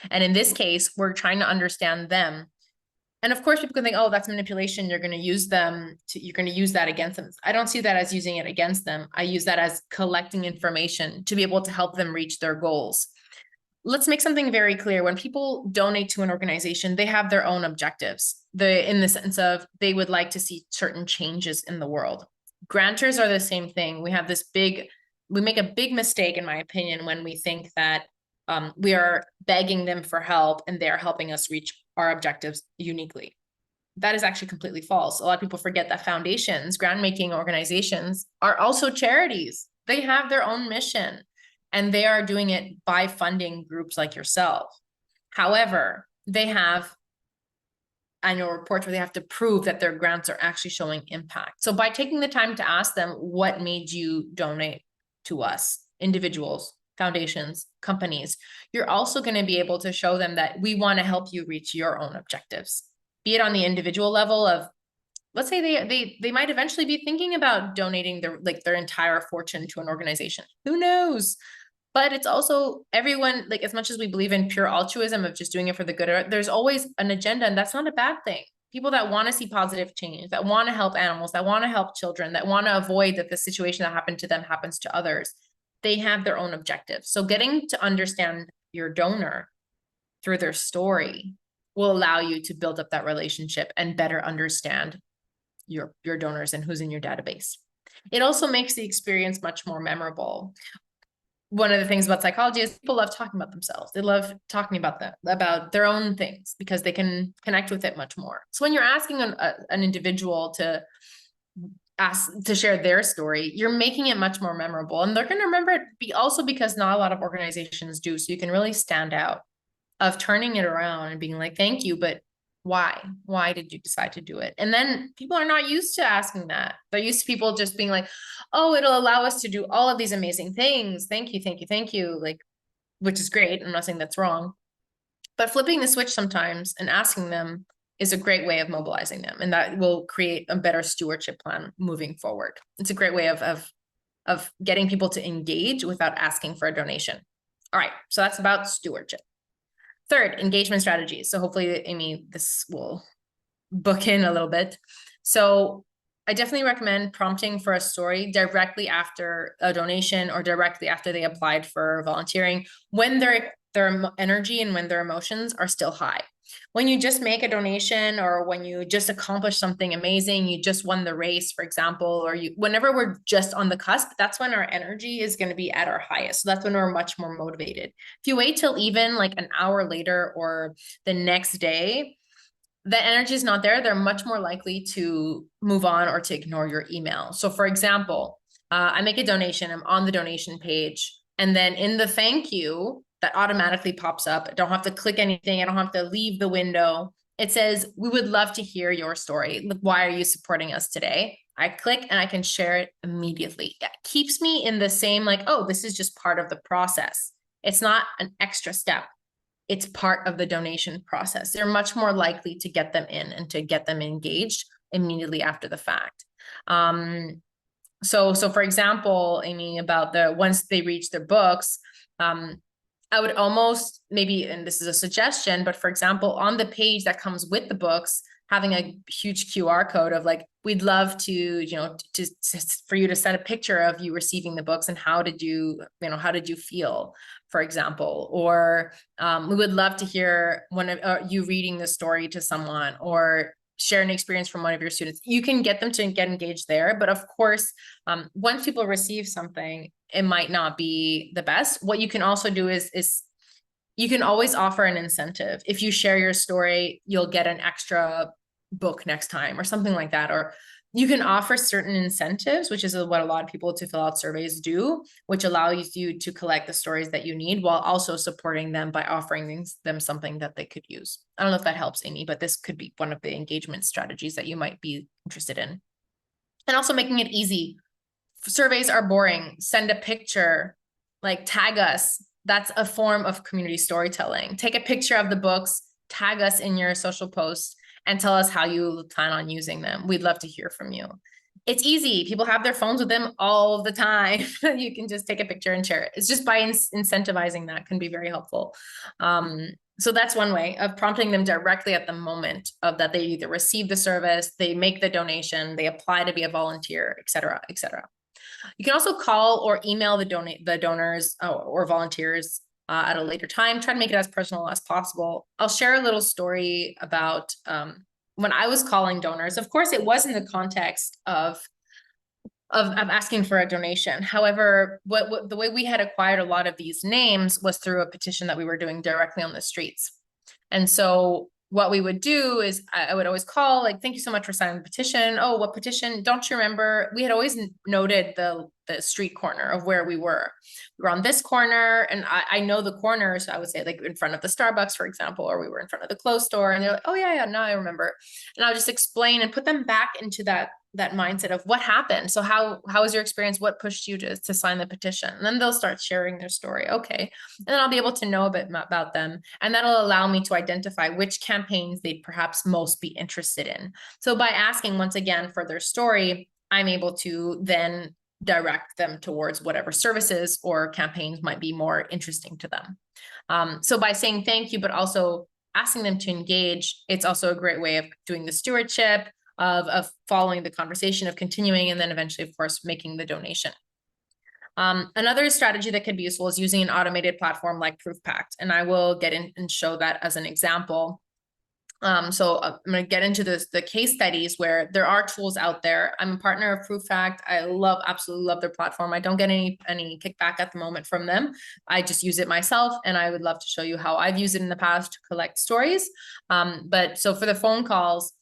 And in this case, we're trying to understand them. And of course, people can think, oh, that's manipulation. You're going to use that against them. I don't see that as using it against them. I use that as collecting information to be able to help them reach their goals. Let's make something very clear. When people donate to an organization, they have their own objectives. In the sense of they would like to see certain changes in the world. Grantors are the same thing. We make a big mistake, in my opinion, when we think that we are begging them for help and they're helping us reach our objectives uniquely. That is actually completely false. A lot of people forget that foundations, grant-making organizations, are also charities. They have their own mission, and they are doing it by funding groups like yourself. However, they have annual reports where they have to prove that their grants are actually showing impact. So by taking the time to ask them, what made you donate to us? individuals, foundations, companies, you're also going to be able to show them that we want to help you reach your own objectives, be it on the individual level of, let's say they might eventually be thinking about donating their entire fortune to an organization. Who knows? But it's also everyone, like, as much as we believe in pure altruism of just doing it for the good, there's always an agenda, and that's not a bad thing. People that want to see positive change, that want to help animals, that want to help children, that want to avoid that the situation that happened to them happens to others, they have their own objectives. So getting to understand your donor through their story will allow you to build up that relationship and better understand your donors and who's in your database. It also makes the experience much more memorable. One of the things about psychology is people love talking about themselves. They love talking about their own things because they can connect with it much more. So when you're asking an individual to share their story, you're making it much more memorable, and they're going to remember it also because not a lot of organizations do. So you can really stand out of turning it around and being like, thank you, but why did you decide to do it? And then people are not used to asking that. They're used to people just being like, oh, it'll allow us to do all of these amazing things, thank you, thank you, thank you, like, which is great. I'm not saying that's wrong, but flipping the switch sometimes and asking them is a great way of mobilizing them, and that will create a better stewardship plan moving forward. It's a great way of getting people to engage without asking for a donation. All right, so that's about stewardship. Third, engagement strategies. So hopefully, Amy, this will book in a little bit. So I definitely recommend prompting for a story directly after a donation or directly after they applied for volunteering, when their energy and when their emotions are still high. When you just make a donation, or when you just accomplish something amazing, you just won the race, for example, or whenever we're just on the cusp, that's when our energy is going to be at our highest. So that's when we're much more motivated. If you wait till even like an hour later or the next day, the energy is not there, they're much more likely to move on or to ignore your email. So for example, I make a donation, I'm on the donation page, and then in the thank you that automatically pops up, I don't have to click anything, I don't have to leave the window. It says, we would love to hear your story. Why are you supporting us today? I click and I can share it immediately. That keeps me in the same, like, oh, this is just part of the process. It's not an extra step. It's part of the donation process. They're much more likely to get them in and to get them engaged immediately after the fact. So for example, Amy, about once they reach their books, I would almost maybe, and this is a suggestion, but for example, on the page that comes with the books, having a huge QR code of like, we'd love to, for you to send a picture of you receiving the books and how did you feel, for example, or we would love to hear one of you reading the story to someone, or share an experience from one of your students. You can get them to get engaged there. But of course, once people receive something, it might not be the best. What you can also do is you can always offer an incentive. If you share your story, you'll get an extra book next time or something like that. Or you can offer certain incentives, which is what a lot of people to fill out surveys do, which allows you to collect the stories that you need while also supporting them by offering them something that they could use. I don't know if that helps, Amy, but this could be one of the engagement strategies that you might be interested in. And also making it easy. Surveys are boring. Send a picture, like tag us. That's a form of community storytelling. Take a picture of the books, tag us in your social post, and tell us how you plan on using them. We'd love to hear from you. It's easy. People have their phones with them all the time. You can just take a picture and share it. It's just by incentivizing that can be very helpful. So that's one way of prompting them directly at the moment of that they either receive the service, they make the donation, they apply to be a volunteer, et cetera, et cetera. You can also call or email the donors or volunteers at a later time. Try to make it as personal as possible. I'll share a little story about when I was calling donors. Of course, it was in the context of asking for a donation. However, the way we had acquired a lot of these names was through a petition that we were doing directly on the streets. And so what we would do is I would always call, like, thank you so much for signing the petition. Oh, what petition? Don't you remember? We had always noted the street corner of where we were. We were on this corner, and I know the corners. So I would say like in front of the Starbucks, for example, or we were in front of the clothes store, and they're like, oh yeah, now I remember. And I'll just explain and put them back into that that mindset of what happened. So how was your experience? What pushed you to sign the petition? And then they'll start sharing their story. Okay. And then I'll be able to know a bit about them. And that'll allow me to identify which campaigns they'd perhaps most be interested in. So by asking once again for their story, I'm able to then direct them towards whatever services or campaigns might be more interesting to them. So by saying thank you, but also asking them to engage, it's also a great way of doing the stewardship, of following the conversation, of continuing, and then eventually, of course, making the donation. Another strategy that could be useful is using an automated platform like ProofPact, and I will get in and show that as an example. So I'm going to get into the case studies where there are tools out there. I'm a partner of ProofPact. I absolutely love their platform. I don't get any kickback at the moment from them. I just use it myself, and I would love to show you how I've used it in the past to collect stories. But so for the phone calls,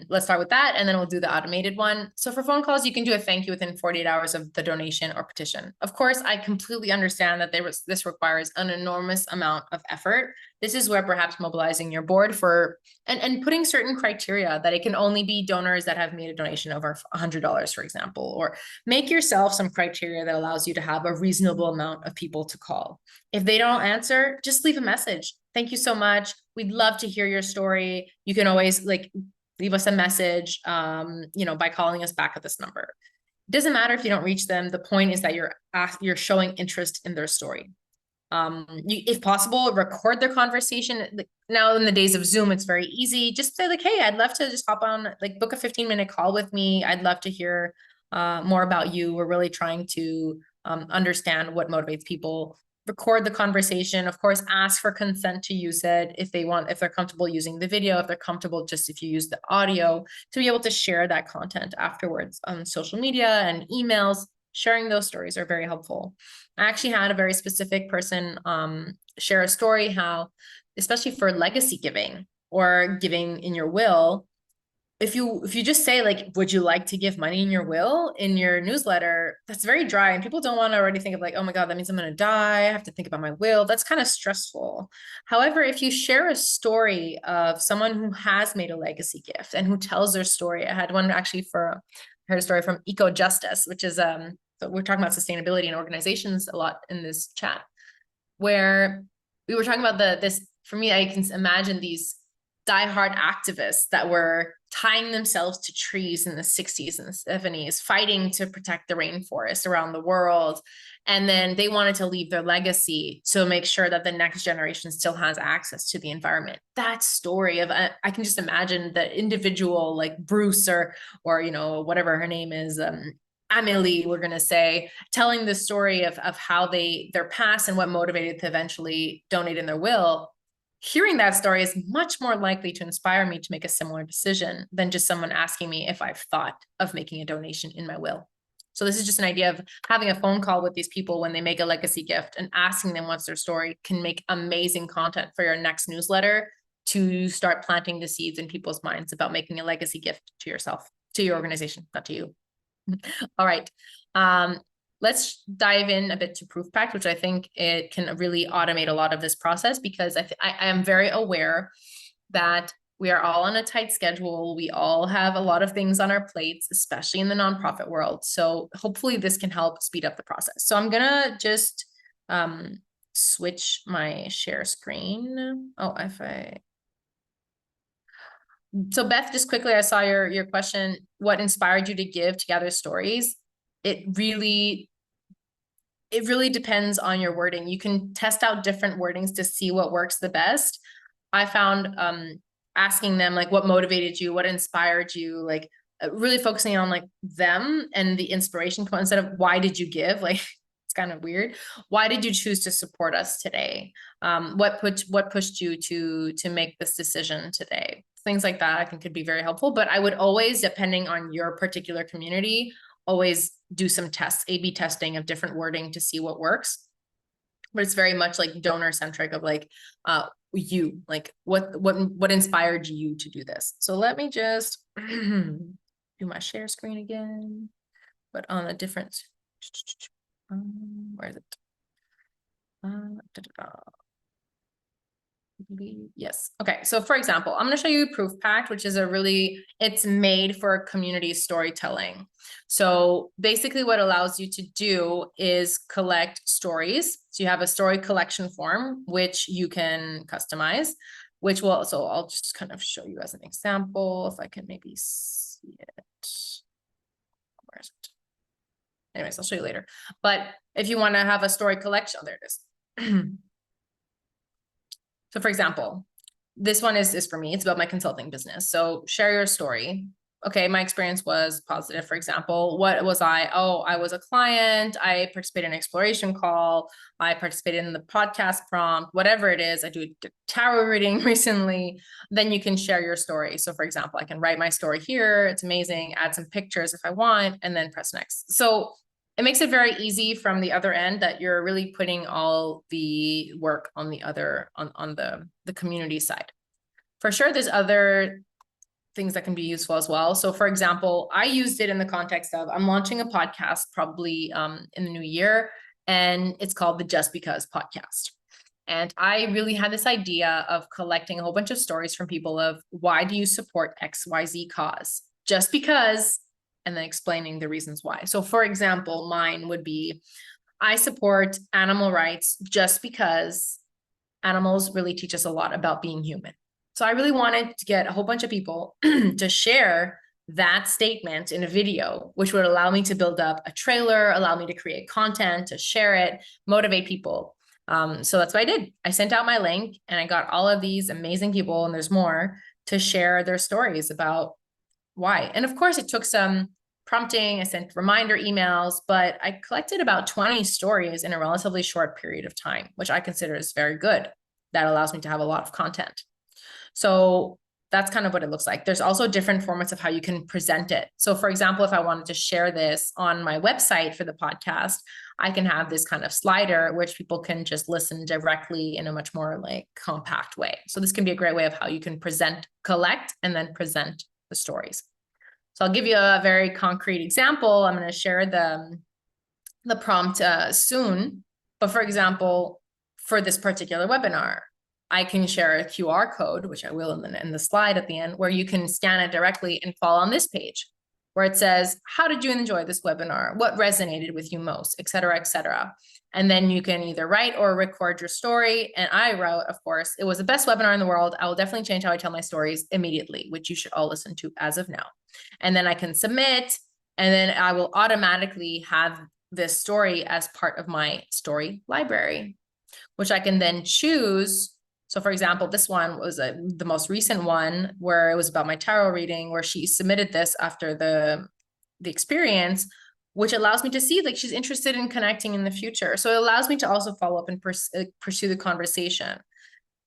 let's start with that, and then we'll do the automated one. So for phone calls, you can do a thank you within 48 hours of the donation or petition. Of course, I completely understand that this requires an enormous amount of effort. This is where perhaps mobilizing your board for and putting certain criteria that it can only be donors that have made a donation over $100, for example, or make yourself some criteria that allows you to have a reasonable amount of people to call. If they don't answer, just leave a message. Thank you so much. We'd love to hear your story. You can always leave us a message, by calling us back at this number. It doesn't matter if you don't reach them. The point is that you're showing interest in their story. If possible, record their conversation. Now in the days of Zoom, it's very easy. Just say hey, I'd love to just hop on, book a 15-minute call with me. I'd love to hear more about you. We're really trying to understand what motivates people. Record the conversation. Of course, ask for consent to use it if they're comfortable using the video, if they're comfortable just if you use the audio, to be able to share that content afterwards on social media and emails. Sharing those stories are very helpful. I actually had a very specific person share a story how, especially for legacy giving or giving in your will, if you just say would you like to give money in your will in your newsletter, that's very dry, and people don't want to already think of oh my God, that means I'm going to die. I have to think about my will. That's kind of stressful. However, if you share a story of someone who has made a legacy gift and who tells their story, I had one actually I heard a story from Eco Justice, which is so we're talking about sustainability in organizations a lot in this chat, where we were talking about this. For me, I can imagine these diehard activists that were tying themselves to trees in the 60s and 70s, fighting to protect the rainforest around the world. And then they wanted to leave their legacy to make sure that the next generation still has access to the environment. That story of, I can just imagine the individual like Bruce or whatever her name is, Amelie, we're going to say, telling the story of how their past and what motivated to eventually donate in their will. Hearing that story is much more likely to inspire me to make a similar decision than just someone asking me if I've thought of making a donation in my will. So this is just an idea of having a phone call with these people when they make a legacy gift and asking them what's their story can make amazing content for your next newsletter to start planting the seeds in people's minds about making a legacy gift to yourself, to your organization, not to you. All right. Let's dive in a bit to ProofPact, which I think it can really automate a lot of this process, because I am very aware that we are all on a tight schedule. We all have a lot of things on our plates, especially in the nonprofit world. So hopefully this can help speed up the process. So I'm gonna just switch my share screen. So Beth, just quickly, I saw your question, what inspired you to give to gather stories? It really depends on your wording. You can test out different wordings to see what works the best. I found asking them what motivated you, what inspired you, really focusing on them and the inspiration instead of why did you give? It's kind of weird. Why did you choose to support us today? What pushed you to make this decision today? Things like that I think could be very helpful. But I would always, depending on your particular community, always do some tests, A/B testing of different wording to see what works. But it's very much donor centric of you, what inspired you to do this. So let me just do my share screen again, but on a different, where is it? Yes. Okay. So for example, I'm going to show you Proof Pact, which is it's made for community storytelling. So basically what allows you to do is collect stories. So you have a story collection form, which you can customize, so I'll just kind of show you as an example, if I can maybe see it. Where is it? Anyways, I'll show you later. But if you want to have a story collection, oh, there it is. So for example, this one is for me. It's about my consulting business. So share your story. Okay, my experience was positive. For example, what was I? Oh, I was a client. I participated in an exploration call. I participated in the podcast prompt, whatever it is. I do a tarot reading recently. Then you can share your story. So for example, I can write my story here. It's amazing. Add some pictures if I want, and then press next. So it makes it very easy from the other end that you're really putting all the work on the community side. For sure, there's other things that can be useful as well. So for example, I used it in the context of I'm launching a podcast probably in the new year, and it's called the Just Because podcast. And I really had this idea of collecting a whole bunch of stories from people of why do you support XYZ cause? Just because, and then explaining the reasons why. So for example, mine would be, I support animal rights just because animals really teach us a lot about being human. So I really wanted to get a whole bunch of people to share that statement in a video, which would allow me to build up a trailer, allow me to create content, to share it, motivate people. So that's what I did. I sent out my link and I got all of these amazing people, and there's more, to share their stories about why. And of course, it took some prompting. I sent reminder emails, but I collected about 20 stories in a relatively short period of time, which I consider is very good. That allows me to have a lot of content. So that's kind of what it looks like. There's also different formats of how you can present it. So for example, if I wanted to share this on my website for the podcast, I can have this kind of slider, which people can just listen directly in a much more like compact way. So this can be a great way of how you can collect, and then present the stories. So I'll give you a very concrete example. I'm going to share the prompt soon. But for example, for this particular webinar, I can share a QR code, which I will in the slide at the end, where you can scan it directly and fall on this page, where it says, how did you enjoy this webinar? What resonated with you most, et cetera, et cetera. And then you can either write or record your story. And I wrote, of course, it was the best webinar in the world. I will definitely change how I tell my stories immediately, which you should all listen to as of now. And then I can submit, and then I will automatically have this story as part of my story library, which I can then choose. So for example, this one was the most recent one where it was about my tarot reading, where she submitted this after the experience, which allows me to see like she's interested in connecting in the future. So it allows me to also follow up and pursue the conversation.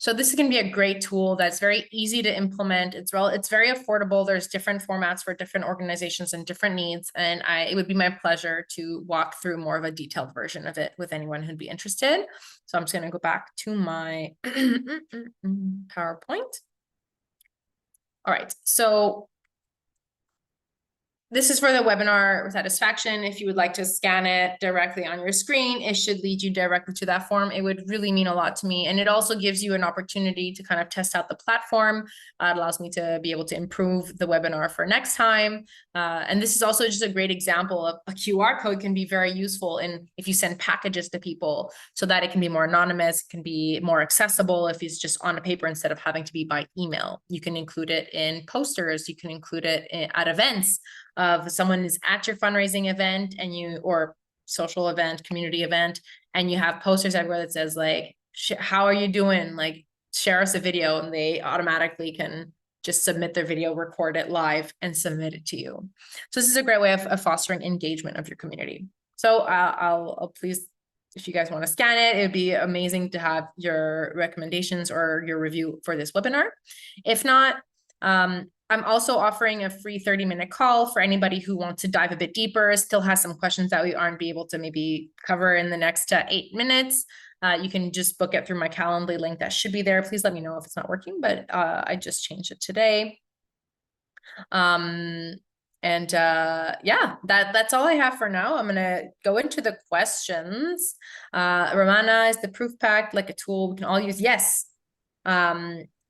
So this can be a great tool that's very easy to implement. It's very affordable. There's different formats for different organizations and different needs. And it would be my pleasure to walk through more of a detailed version of it with anyone who'd be interested. So I'm just going to go back to my PowerPoint. All right. So this is for the webinar satisfaction. If you would like to scan it directly on your screen, it should lead you directly to that form. It would really mean a lot to me. And it also gives you an opportunity to kind of test out the platform. It allows me to be able to improve the webinar for next time. And this is also just a great example of a QR code can be very useful if you send packages to people, so that it can be more anonymous, it can be more accessible if it's just on a paper instead of having to be by email. You can include it in posters, you can include it at events. If someone is at your fundraising event or social event, community event, and you have posters everywhere that says like, how are you doing? Like, share us a video, and they automatically can just submit their video, record it live, and submit it to you. So this is a great way of fostering engagement of your community. So I'll please, if you guys want to scan it, it'd be amazing to have your recommendations or your review for this webinar. If not, I'm also offering a free 30-minute call for anybody who wants to dive a bit deeper, still has some questions that we aren't be able to maybe cover in the next 8 minutes. You can just book it through my Calendly link that should be there. Please let me know if it's not working, but I just changed it today. Yeah, that's all I have for now. I'm going to go into the questions. Romana, is the Proof Pact like a tool we can all use? Yes.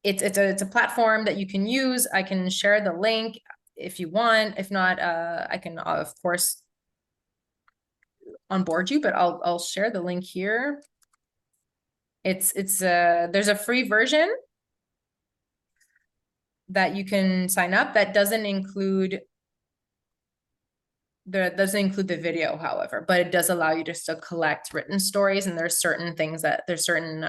It's a platform that you can use. I can share the link if you want. If not, I can of course onboard you, but I'll share the link here. It's there's a free version that you can sign up that doesn't include the video, however, but it does allow you to still collect written stories, and there's certain things that there's certain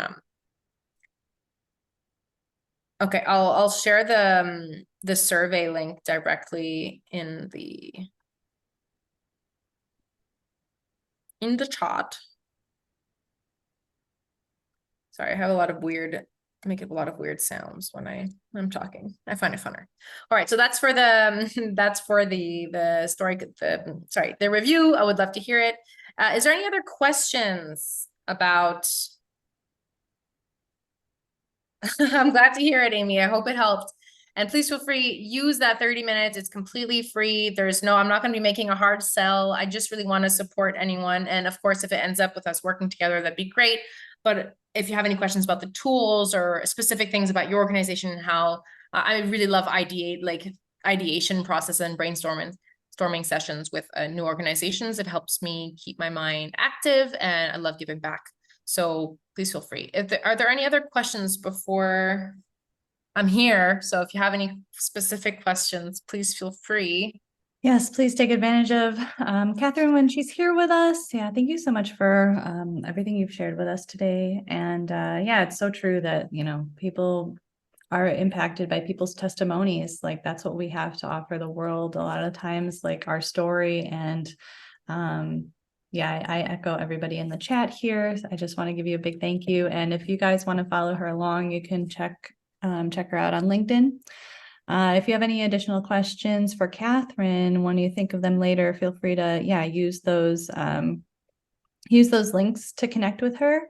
okay, I'll share the survey link directly in the chat. Sorry, I have a lot of weird, make a lot of weird sounds when I'm talking. I find it funner. All right, so that's for the that's for the story, the review. I would love to hear it. Is there any other questions about? I'm glad to hear it, Amy. I hope it helped. And please feel free, use that 30 minutes. It's completely free. I'm not going to be making a hard sell. I just really want to support anyone. And of course, if it ends up with us working together, that'd be great. But if you have any questions about the tools or specific things about your organization and how I really love ideation process and storming sessions with new organizations. It helps me keep my mind active, and I love giving back. So please feel free. Are there any other questions before I'm here? So if you have any specific questions, please feel free. Yes, please take advantage of Catherine when she's here with us. Yeah, thank you so much for everything you've shared with us today. And yeah, it's so true that, people are impacted by people's testimonies. Like that's what we have to offer the world a lot of times, like our story. And yeah, I echo everybody in the chat here. I just want to give you a big thank you. And if you guys want to follow her along, you can check her out on LinkedIn. If you have any additional questions for Catherine, when you think of them later, feel free to, use those links to connect with her.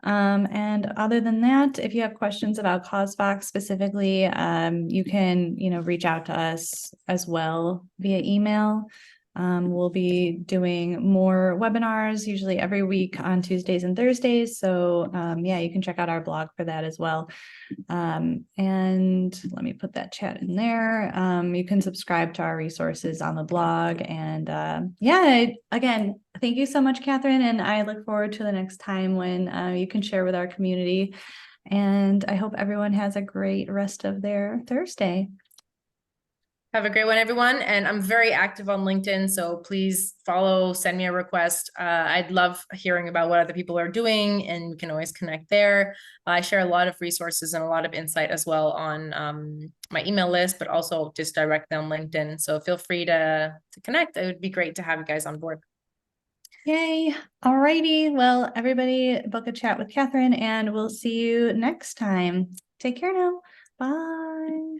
And other than that, if you have questions about CauseVox specifically, you can, reach out to us as well via email. We'll be doing more webinars, usually every week on Tuesdays and Thursdays. So yeah, you can check out our blog for that as well. And let me put that chat in there. You can subscribe to our resources on the blog. And yeah, again, thank you so much, Catherine. And I look forward to the next time when you can share with our community. And I hope everyone has a great rest of their Thursday. Have a great one, everyone. And I'm very active on LinkedIn, so please follow, send me a request. I'd love hearing about what other people are doing, and we can always connect there. I share a lot of resources and a lot of insight as well on my email list, but also just directly on LinkedIn. So feel free to connect. It would be great to have you guys on board. Yay. All righty. Well, everybody book a chat with Catherine, and we'll see you next time. Take care now. Bye.